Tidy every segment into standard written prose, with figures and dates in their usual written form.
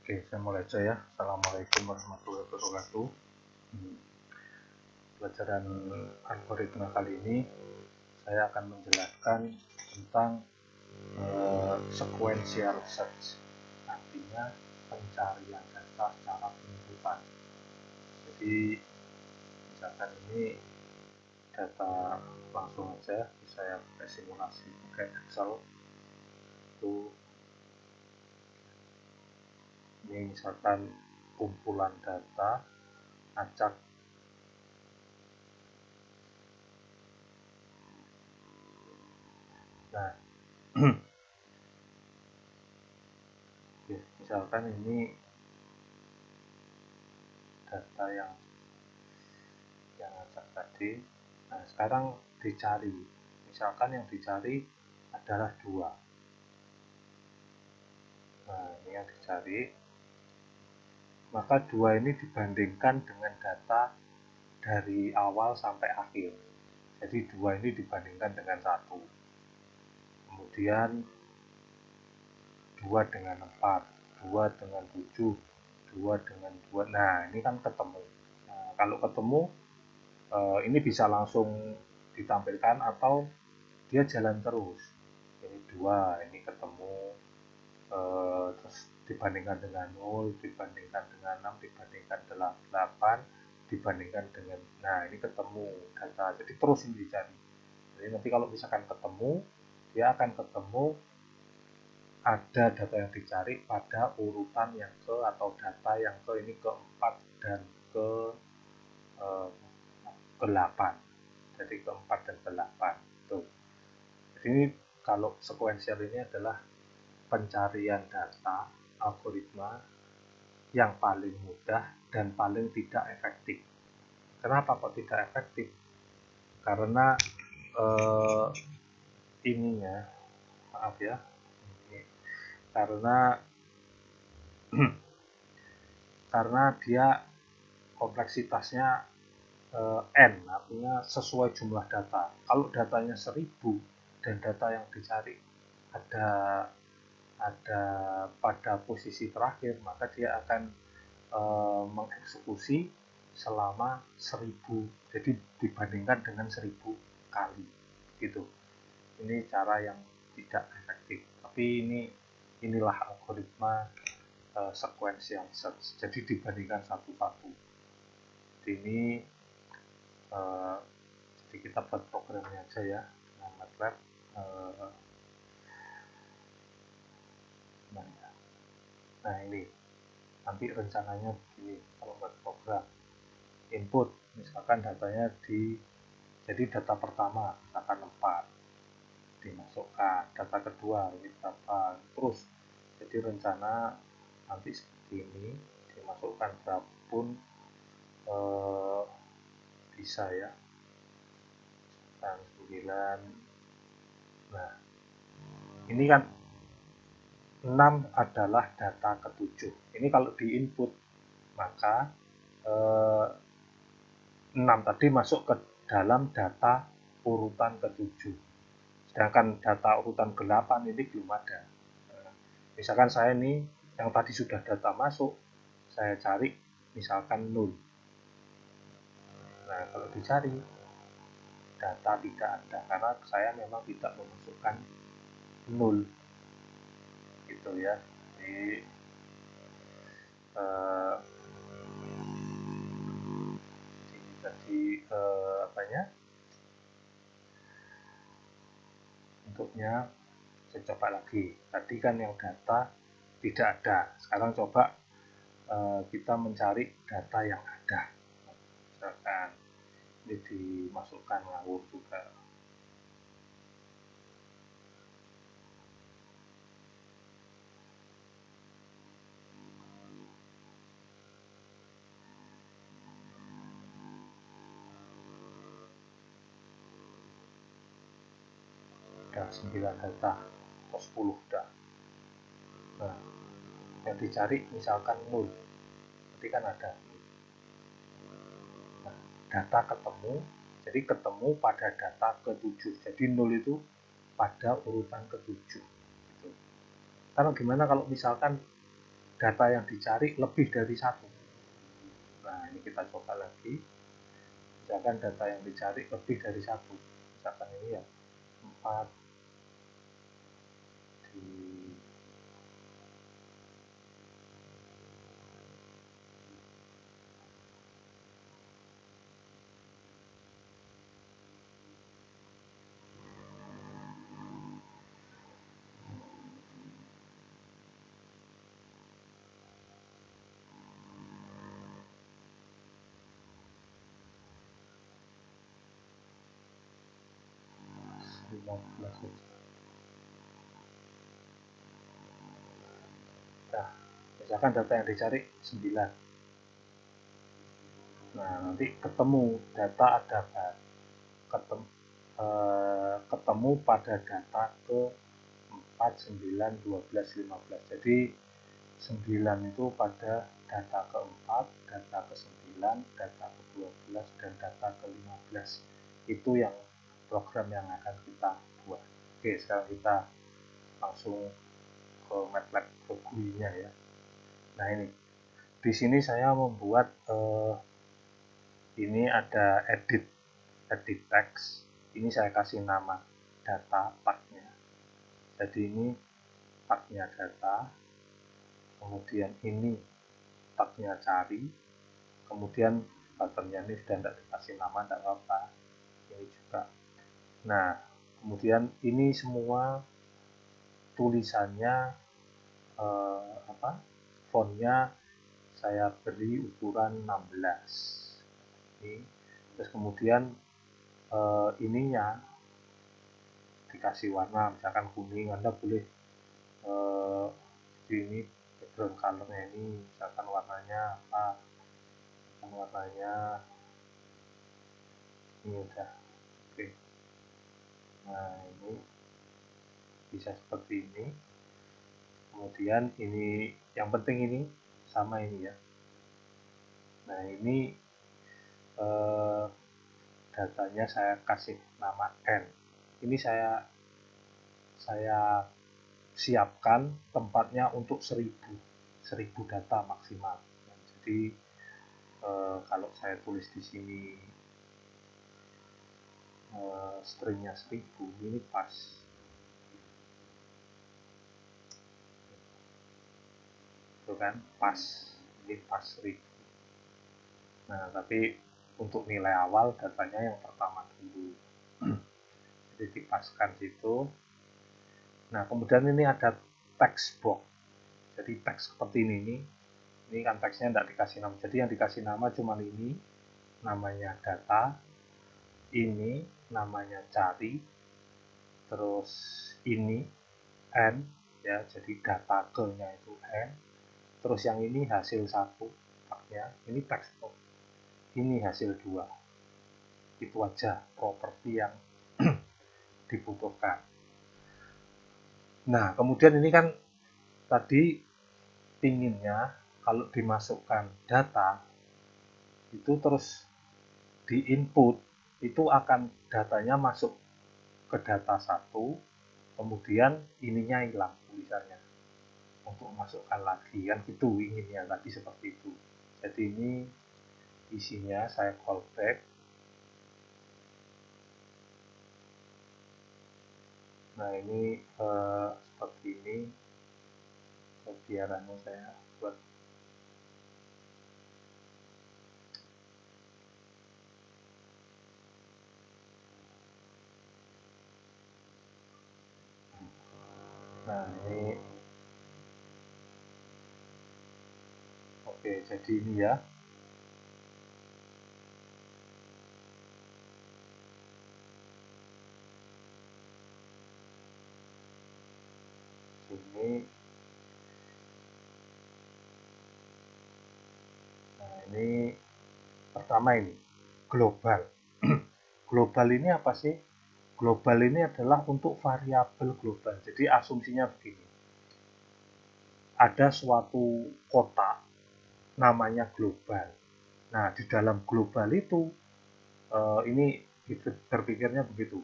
Oke, saya mulai aja ya. Assalamualaikum warahmatullahi wabarakatuh. Pelajaran algoritma kali ini saya akan menjelaskan tentang sequential search, artinya pencarian data secara penurutan. Jadi misalkan ini data, langsung aja saya pakai simulasi pakai Excel. Ini misalkan kumpulan data acak. Nah, misalkan ini data yang acak tadi. Nah, sekarang dicari. Misalkan yang dicari adalah 2. Nah, ini yang dicari. Maka 2 ini dibandingkan dengan data dari awal sampai akhir. Jadi 2 ini dibandingkan dengan 1. Kemudian 2 dengan 4, 2 dengan 7, 2 dengan 2. Nah, ini kan ketemu. Nah, kalau ketemu, ini bisa langsung ditampilkan atau dia jalan terus. Ini 2, ini ketemu, terus dibandingkan dengan 0, dibandingkan dengan 6, dibandingkan dengan 8, dibandingkan dengan, nah ini ketemu data. Jadi terus ini dicari. Jadi nanti kalau misalkan ketemu, dia akan ketemu ada data yang dicari pada urutan yang ke, atau data yang ke ini ke-4 dan ke-8. Jadi ke-4 dan ke-8 tuh. Jadi ini kalau sequential ini adalah pencarian data algoritma yang paling mudah dan paling tidak efektif. Kenapa kok tidak efektif? Karena ininya, maaf ya, karena dia kompleksitasnya n, artinya sesuai jumlah data. Kalau datanya 1000 dan data yang dicari ada pada posisi terakhir, maka dia akan mengeksekusi selama 1000. Jadi dibandingkan dengan 1000 kali gitu. Ini cara yang tidak efektif. Tapi inilah algoritma sequential search. Jadi dibandingkan satu-satu. Ini jadi kita buat programnya aja ya dengan MATLAB. Nah ini nanti rencananya begini kalau buat program. Input misalkan datanya jadi data pertama misalkan 4 dimasukkan, data kedua ini berapa, terus jadi rencana nanti seperti ini dimasukkan berapapun bisa ya, dan 9. Nah ini kan 6 adalah data ke-7. Ini kalau di input maka 6 tadi masuk ke dalam data urutan ke-7. Sedangkan data urutan ke-8 ini belum ada. Misalkan saya ini yang tadi sudah data masuk, saya cari misalkan 0. Nah, kalau dicari data tidak ada karena saya memang tidak memasukkan 0. Gitu ya. Jadi apanya? Bentuknya saya coba lagi. Tadi kan yang data tidak ada. Sekarang coba kita mencari data yang ada. Misalkan ini dimasukkan ngawur juga. Ada 9 data atau 10 dah. Nah, yang dicari misalkan 0. Berarti kan ada. Nah, data ketemu, jadi ketemu pada data ke-7. Jadi 0 itu pada urutan ke-7. Gitu. Karena gimana kalau misalkan data yang dicari lebih dari satu. Nah, ini kita coba lagi. Misalkan data yang dicari lebih dari satu. Misalkan ini ya 4 di lima belas. Nah, misalkan data yang dicari 9. Nah, nanti ketemu data ada ketemu pada data ke 4, 9, 12, 15. Jadi 9 itu pada data ke-4, data ke-9, data ke-12, dan data ke-15. Itu yang program yang akan kita buat. Oke, sekarang kita langsung ke MATLAB ke GUI-nya ya. Nah, ini di sini saya membuat ini ada edit text. Ini saya kasih nama data tagnya. Jadi ini tagnya data, kemudian ini tagnya cari, kemudian buttonnya ini sudah tidak dikasih nama, tidak apa-apa, ini juga. Nah, kemudian ini semua tulisannya fontnya saya beri ukuran 16. Ini. Terus kemudian ininya dikasih warna, misalkan kuning. Anda boleh ini background colornya ini misalkan warnanya apa, warnanya ini udah oke. Nah, ini bisa seperti ini. Kemudian ini yang penting ini sama ini ya. Nah, ini datanya saya kasih nama N. Ini saya siapkan tempatnya untuk 1000 data maksimal. Jadi kalau saya tulis di sini stringnya 1000, ini pas. Itu kan pas, ini pas 1000. Nah, tapi untuk nilai awal datanya yang pertama dulu. Jadi dipaskan situ. Nah, kemudian ini ada text box. Jadi teks seperti ini kan teksnya tidak dikasih nama. Jadi yang dikasih nama cuma ini, namanya data, ini namanya cari, terus ini n ya, jadi data ke-nya itu n, terus yang ini hasil 1 tagnya, ini teks box, ini hasil 2. Itu aja properti yang dibutuhkan. Nah, kemudian ini kan tadi pinginnya kalau dimasukkan data itu terus di input itu akan datanya masuk ke data 1, kemudian ininya hilang tulisannya untuk masukkan lagi, kan gitu inginnya tadi seperti itu. Jadi ini isinya saya callback. Nah, ini seperti ini biarannya saya buat. Nah, ini oke, jadi ini ya. Ini. Nah, ini pertama ini global. Global ini apa sih? Global ini adalah untuk variabel global. Jadi asumsinya begini. Ada suatu kota namanya global. Nah, di dalam global itu ini berpikirnya begitu.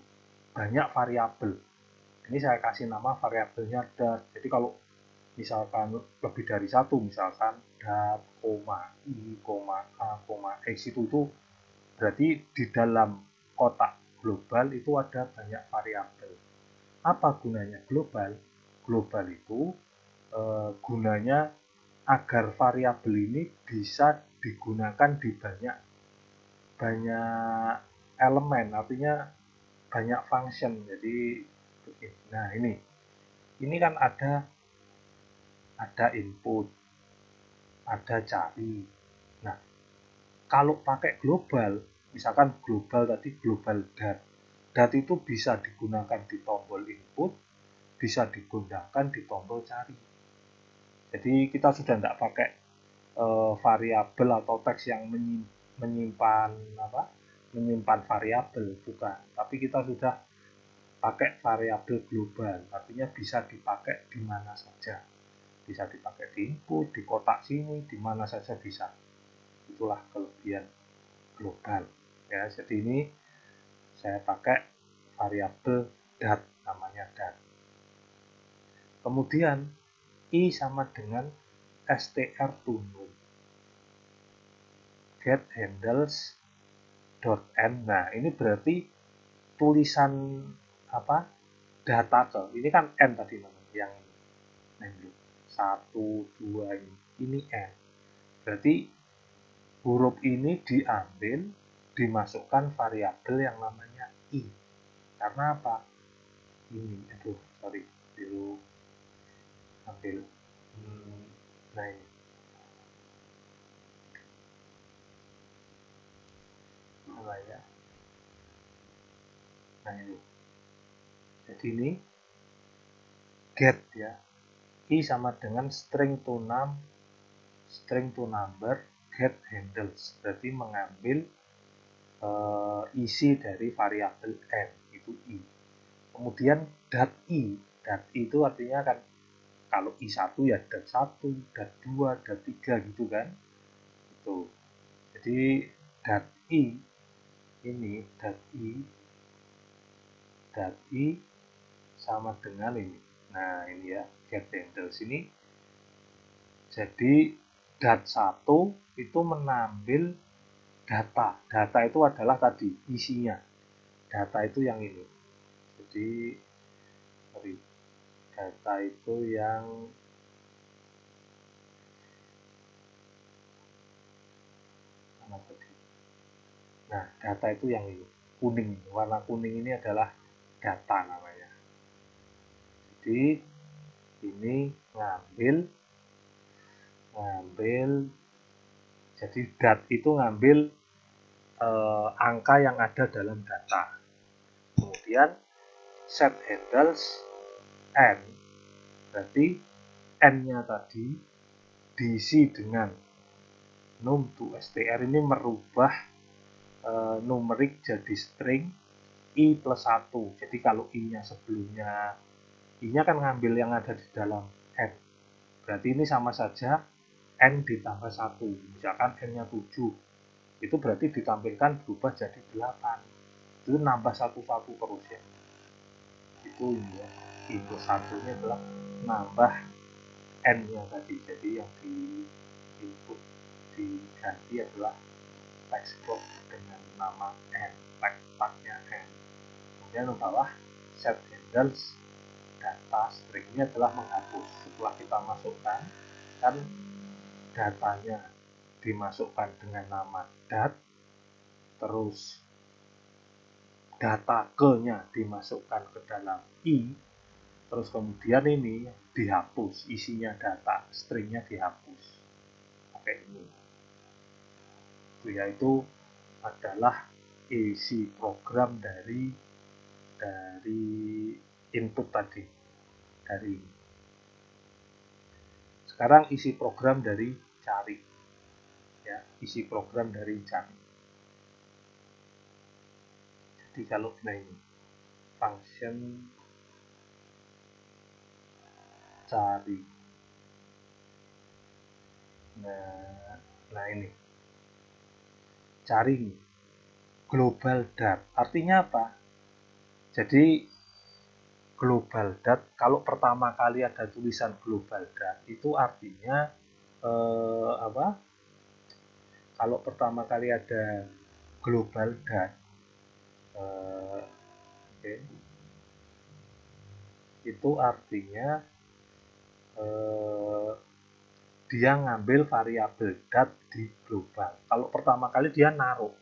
Banyak variabel. Ini saya kasih nama variabelnya ada. Jadi kalau misalkan lebih dari satu, misalkan dat, koma, i, koma, a, koma, x itu berarti di dalam kotak global itu ada banyak variabel. Apa gunanya global? Global itu gunanya agar variabel ini bisa digunakan di banyak elemen, artinya banyak function. Jadi nah ini kan ada input, ada cari. Nah, kalau pakai global, misalkan global tadi global dat. Dat itu bisa digunakan di tombol input, bisa digunakan di tombol cari. Jadi kita sudah tidak pakai variabel atau teks yang menyimpan variabel, bukan. Tapi kita sudah pakai variabel global, artinya bisa dipakai di mana saja. Bisa dipakai di input, di kotak sini, di mana saja bisa. Itulah kelebihan global. Ya, jadi ini saya pakai variabel dat, namanya dat. Kemudian i sama dengan str tunu get handles .n. Nah, ini berarti tulisan data ke. Ini kan n tadi yang ini. 1, 2 ini n. Berarti huruf ini diambil, dimasukkan variabel yang namanya i. Karena apa? Ini, dulu ambil. Nah ini. Apa ya? Nah ini. Jadi ini get ya. I sama dengan string to number get handles. Berarti mengambil isi dari variabel n, itu i. Kemudian dat i itu artinya kan kalau i1 ya dat 1, dat 2, dat 3 gitu kan. Itu. Jadi dat i ini dat i sama dengan ini. Nah, ini ya get handles ini. Jadi dat 1 itu mengambil data. Data itu adalah tadi isinya. Data itu yang ini. Jadi data itu yang mana tadi? Nah, data itu yang ini. Kuning. Warna kuning ini adalah data namanya. Jadi ini ngambil jadi dat itu ngambil angka yang ada dalam data. Kemudian set handles n, berarti n-nya tadi diisi dengan num to str, ini merubah numerik jadi string i plus 1. Jadi kalau i-nya sebelumnya, i-nya kan ngambil yang ada di dalam n. Berarti ini sama saja n ditambah 1. Misalkan n-nya 7. Itu berarti ditampilkan berubah jadi 8. Itu nambah satu-satu terus ya. Itu ini ya. I plus 1-nya adalah nambah n-nya tadi. Jadi yang di input diganti adalah text block dengan nama n, tag-nya n. Kemudian di bawah set handles data stringnya adalah menghapus. Setelah kita masukkan, kan datanya dimasukkan dengan nama dat, terus data ke-nya dimasukkan ke dalam i, terus kemudian ini dihapus, isinya data, stringnya dihapus. Oke, ini. Yaitu adalah isi program dari input tadi, dari ini. Sekarang isi program dari cari, ya, isi program dari cari. Jadi kalau ini function cari, nah ini cari global dat, artinya apa? Jadi global dat, kalau pertama kali ada tulisan global dat itu artinya apa? Kalau pertama kali ada global dat, okay, itu artinya eh, dia ngambil variabel dat di global. Kalau pertama kali dia naruh,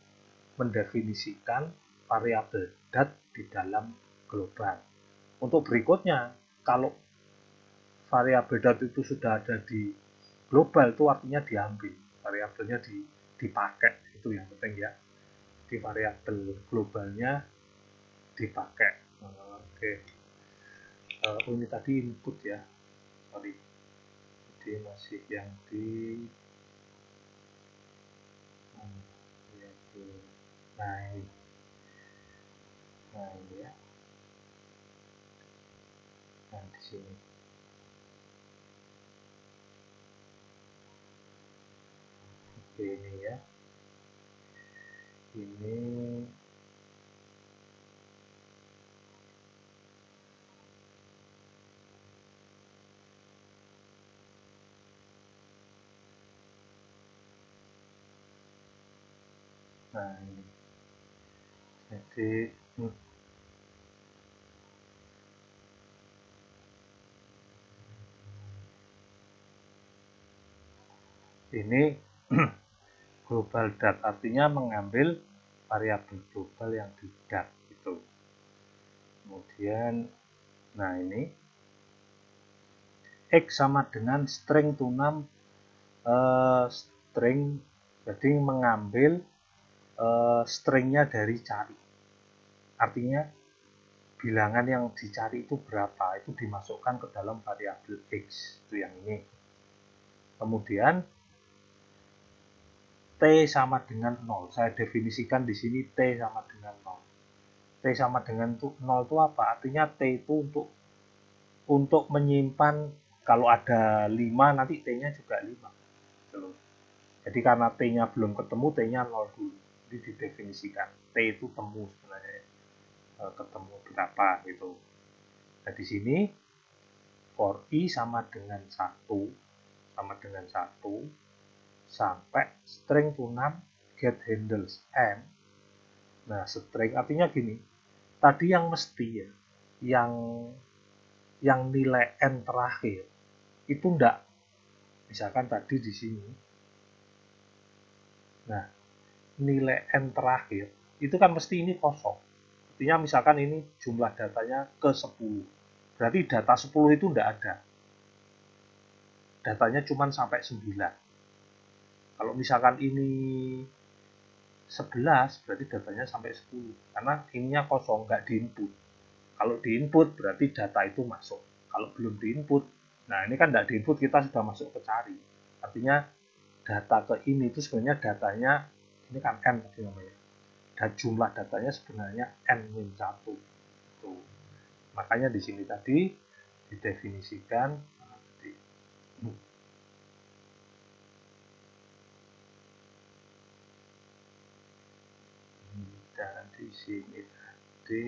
mendefinisikan variabel dat di dalam global. Untuk berikutnya, kalau variabel dat itu sudah ada di global, itu artinya diambil, variabelnya dipakai, itu yang penting ya. Di variabel globalnya dipakai. Oke. Ini tadi input ya, sorry. Jadi masih yang di nah ini, nah ini ya, nah di sini. Oke, ini ya, ini nah ini. Jadi ini global dat, artinya mengambil variabel global yang di dat itu. Kemudian, nah ini X sama dengan string to num, string, jadi mengambil stringnya dari cari. Artinya bilangan yang dicari itu berapa, itu dimasukkan ke dalam variabel X, itu yang ini. Kemudian T sama dengan 0. Saya definisikan di sini T sama dengan 0. T sama dengan 0 itu apa? Artinya T itu untuk menyimpan, kalau ada 5 nanti T-nya juga 5. Jadi karena T-nya belum ketemu, T-nya 0 dulu. Jadi didefinisikan. T itu temu sebenarnya. Ketemu berapa gitu. Nah di sini for I sama dengan 1 sampai string to num get handles n. Nah, string artinya gini. Tadi yang mesti ya, yang nilai n terakhir itu enggak. Misalkan tadi di sini. Nah, nilai n terakhir itu kan mesti ini kosong. Artinya misalkan ini jumlah datanya ke 10. Berarti data 10 itu enggak ada. Datanya cuma sampai 9. Kalau misalkan ini 11, berarti datanya sampai 10. Karena ininya kosong, nggak diinput. Kalau diinput, berarti data itu masuk. Kalau belum diinput, nah ini kan nggak diinput, kita sudah masuk ke cari. Artinya data ke ini itu sebenarnya datanya, ini kan N tadi namanya. Dan jumlah datanya sebenarnya N-1. Tuh. Makanya di sini tadi didefinisikan dan di sini tadi,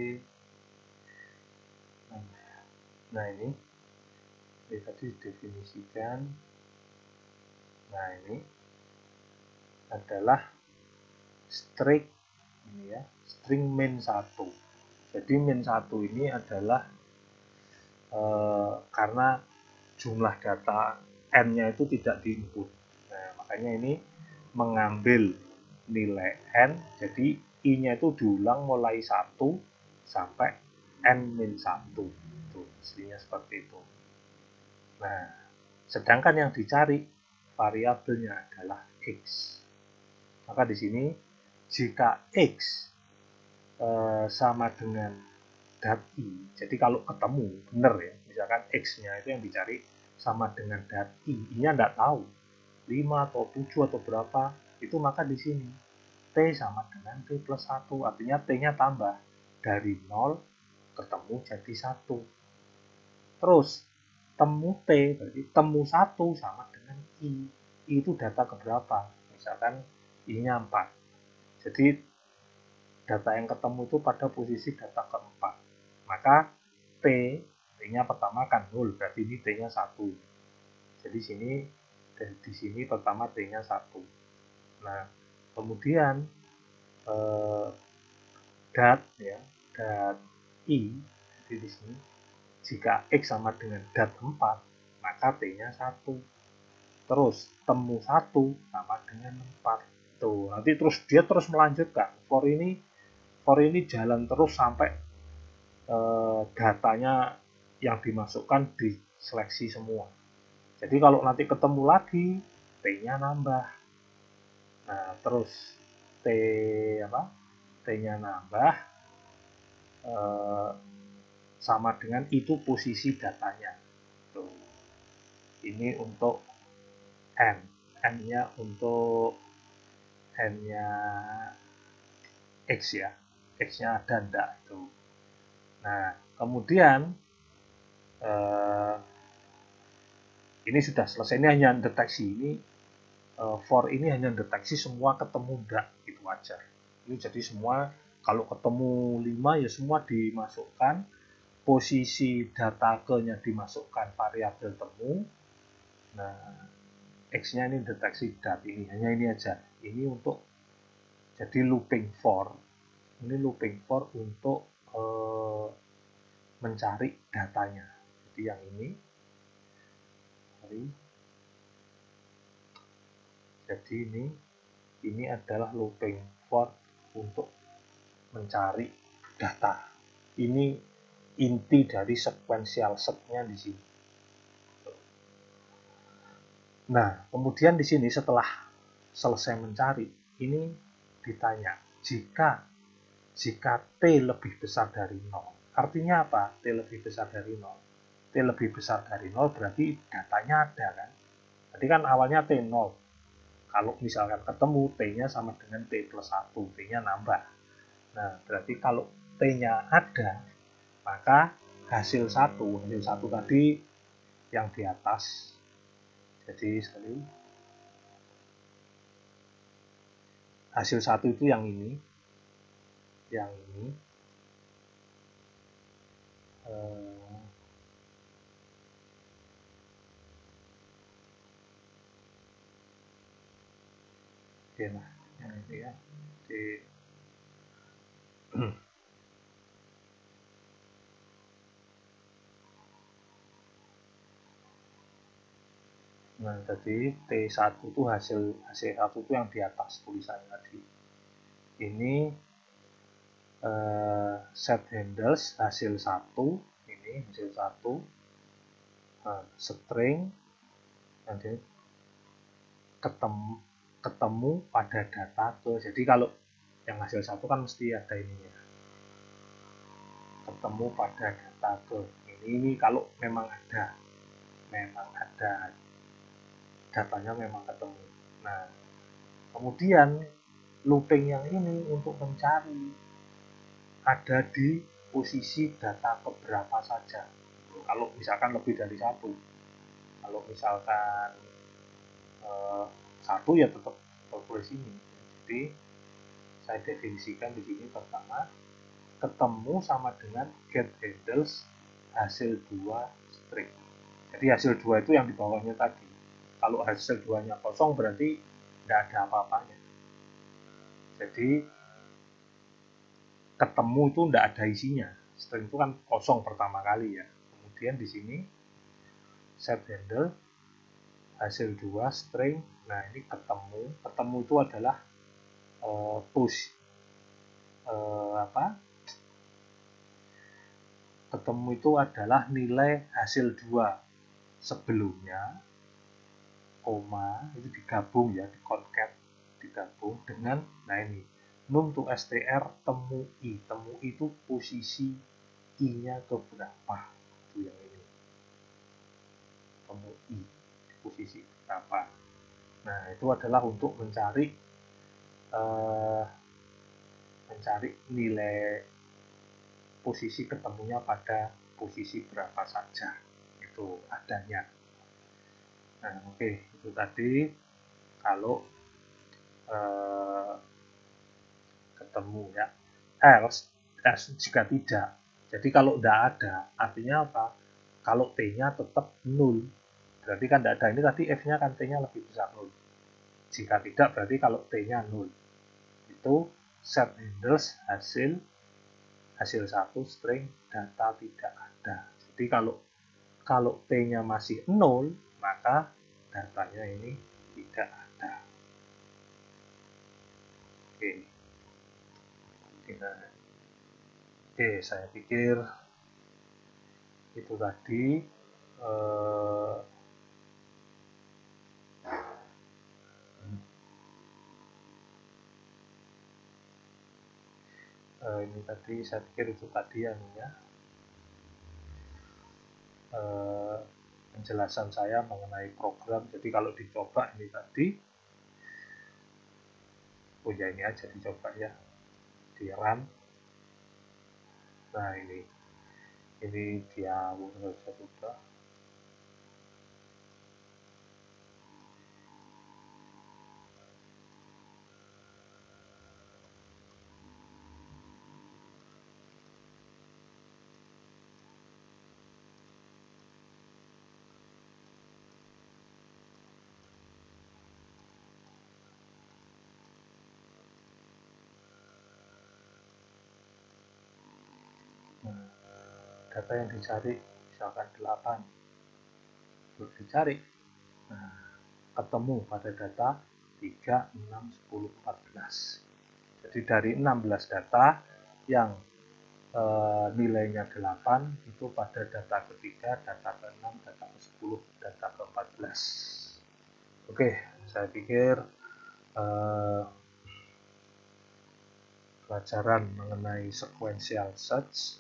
nah ini tadi didefinisikan, nah ini adalah string ini ya, string min1. Jadi min1 ini adalah karena jumlah data n-nya itu tidak diinput. Nah, makanya ini mengambil nilai n, jadi i-nya itu diulang mulai 1 sampai n-1. Itu aslinya seperti itu. Nah, sedangkan yang dicari variabelnya adalah x. Maka di sini jika x sama dengan dat i, jadi kalau ketemu benar ya, misalkan x-nya itu yang dicari sama dengan dat i, i-nya enggak tahu 5 atau 7 atau berapa, itu maka di sini t sama dengan t plus 1, artinya t-nya tambah dari 0 ketemu jadi 1. Terus temu t berarti temu 1 sama dengan i. I itu data keberapa? Misalkan i-nya 4. Jadi data yang ketemu itu pada posisi data keempat. Maka T T-nya pertama kan 0, berarti ini T-nya 1. Jadi di sini pertama T-nya 1. Nah, kemudian dat ya, dat I, jadi di sini jika X sama dengan dat 4, maka T-nya 1. Terus temu 1 sama dengan 4. Tuh, nanti dia terus melanjutkan. For ini jalan terus sampai datanya yang dimasukkan diseleksi semua. Jadi kalau nanti ketemu lagi, T-nya nambah. Nah, terus T-nya nambah sama dengan itu posisi datanya. Tuh. Ini untuk N. N-nya untuk N-nya X ya. X-nya ada enggak itu. Nah, kemudian ini sudah selesai. Ini hanya deteksi. Ini for ini hanya deteksi semua ketemu enggak, itu aja. Ini jadi semua kalau ketemu 5 ya semua dimasukkan, posisi data ke-nya dimasukkan variabel temu. Nah, X-nya ini deteksi dat ini, hanya ini aja. Ini untuk jadi looping for. Ini looping for untuk mencari datanya. Jadi yang ini. Jadi ini adalah looping for untuk mencari data. Ini inti dari sequential set-nya di sini. Nah, kemudian di sini setelah selesai mencari, ini ditanya jika T lebih besar dari 0. Artinya apa? T lebih besar dari 0. T lebih besar dari 0 berarti datanya ada kan? Jadi kan awalnya T 0. Kalau misalkan ketemu T-nya sama dengan T plus 1, T-nya nambah. Nah, berarti kalau T-nya ada, maka hasil 1 tadi yang di atas. Jadi hasil 1 itu yang ini. Yang ini. Oke lah, yang ini ya. Nah, jadi T1 itu hasil 1 itu yang di atas tulisan tadi. Ini set handles hasil 1, ini hasil 1. String nanti ketemu pada data ke. Jadi kalau yang hasil 1 kan mesti ada ininya. Ketemu pada data ke. Ini kalau memang ada datanya memang ketemu. Nah, kemudian looping yang ini untuk mencari ada di posisi data keberapa saja. Kalau misalkan lebih dari 1, kalau misalkan 1 ya tetap boleh sini. Jadi saya definisikan di sini pertama ketemu sama dengan get handles hasil 2 string. Jadi hasil 2 itu yang di bawahnya tadi. Kalau hasil 2-nya kosong berarti tidak ada apa-apanya. Jadi ketemu itu tidak ada isinya. String itu kan kosong pertama kali ya. Kemudian di sini set handle hasil 2 string. Nah, ini ketemu itu adalah push ketemu itu adalah nilai hasil 2 sebelumnya, koma, itu digabung ya, di concat, digabung dengan, nah ini, num to str temu i. Temu itu posisi i-nya ke berapa, itu yang ini. Temu i, posisi berapa. Nah, itu adalah untuk mencari nilai posisi ketemunya pada posisi berapa saja. Itu adanya. Nah, oke, itu tadi kalau ketemu ya. Else jika tidak. Jadi kalau tidak ada, artinya apa? Kalau T-nya tetap 0, berarti kan tidak ada. Ini tadi F-nya kan T-nya lebih besar 0. Jika tidak, berarti kalau T-nya 0. Itu set handles hasil satu string data tidak ada. Jadi kalau T-nya masih 0, maka datanya ini tidak ada. Oke. Oke, saya pikir itu tadi ini tadi saya pikir itu tadi ya penjelasan saya mengenai program. Jadi kalau dicoba ini tadi, oh ya ini aja dicoba ya, di run. Nah ini dia sudah. Data yang dicari misalkan 8 terus dicari, nah, ketemu pada data 3, 6, 10, 14. Jadi dari 16 data yang nilainya 8 itu pada data ketiga, data ke-6, data ke-10, data ke-14. Oke, saya pikir pelajaran mengenai sequential search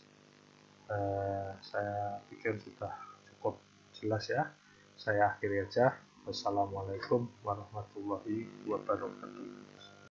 saya pikir sudah cukup jelas ya. Saya akhiri aja. Wassalamualaikum warahmatullahi wabarakatuh.